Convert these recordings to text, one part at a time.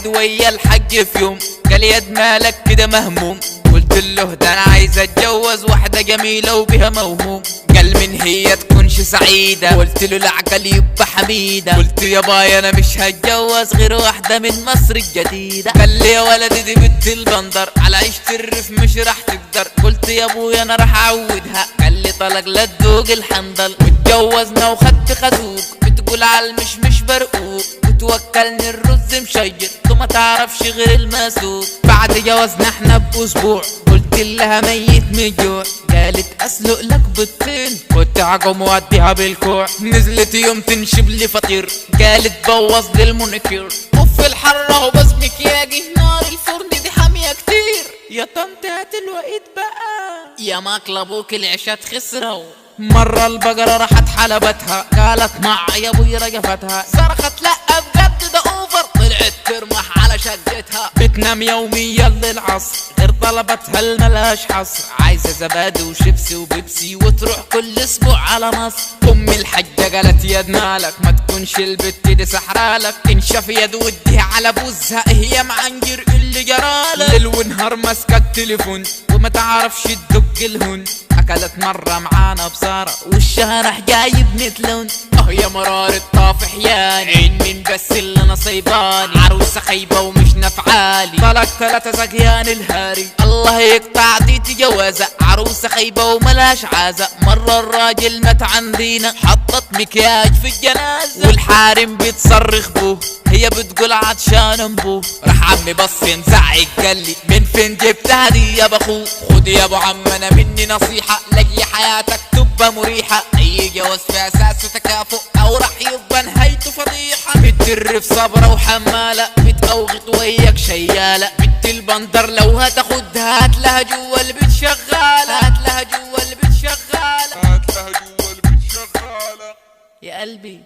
واحد ويا الحج في يوم قال يد مالك كده مهموم. قلت له ده انا عايز اتجوز واحدة جميلة وبها موهوم. قال من هي تكونش سعيدة؟ قلت له العقل يبقى حميدة. قلت يا باي انا مش هتجوز غير واحدة من مصر الجديدة. قال لي يا ولدي دي بنت البندر على عيشة الريف مش راح تقدر. قلت يا ابويا انا راح اعودها. قال لي طلق لا تذوق الحنظل. واتجوزنا وخدت خازوق بتقول عالمش برقوق. وتوكلني الرز مشيط وما تعرفش غير المسوق. بعد جوازنا احنا باسبوع قلت لها ميت من الجوع. قالت اسلق لك بيضتين كنت عقم واديها بالكوع. نزلت يوم تنشب لي فطير قالت بوظ لي المنكر. وفي الحرة وبس مكياجي نار الفرن دي حامية كتير. يا طنط هات الوقيت بقى يا ماكل ابوك العشات خسروا. مرة البقرة راحت حلبتها قالت مع يا ابوي رجفتها. صرخت لا بجد ده اوفر طلعت ترمح على شقتها. بتنام يوميا للعصر غير طلبتها الملهاش حصر. عايزة زبادي وشيبسي وبيبسي وتروح كل اسبوع على مصر. امي الحجة قالت يد مالك ما تكونش البت دي سحرالك. انشف يد وديها على بوزها هي معنجر اللي جرالك. ليل ونهار ماسكة التليفون وما تعرفش تدق الهون. اكلت مرة معانا بصارة وشها راح جايب مثلون. يا مرار الطافح ياني عين من بس اللي انا صيباني. عروسة خيبة ومش نفعالي طلق 3 زكيان الهاري. الله يقطع ديتي جوازة عروسة خيبة وملاش عازة. مرة الراجل مات عندينا حطت مكياج في الجنازة. والحارم بيتصرخ بوه هي بتقول عطشان انبوه. راح عمي بص ينزعج قال لي من فين جبتها دي يا بخو. خد يا ابو عم انا مني نصيحة لاجل حياتك تبقى مريحة. اي جواز في اساسه تكافؤ او راح يبقى نهايته فضيحة. بنت الريف صبرة وحمالة بتقوغط وياك شيالة. بنت البندر لو هتاخدها هاتلها جوا البيت شغالة. هاتلها جوا البيت شغالة. هاتلها جوا البيت شغالة. يا قلبي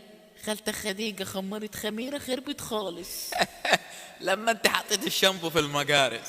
خالتك خديجة خمرت خميرة خربت خالص. لما انت حطيت الشامبو في المجارس.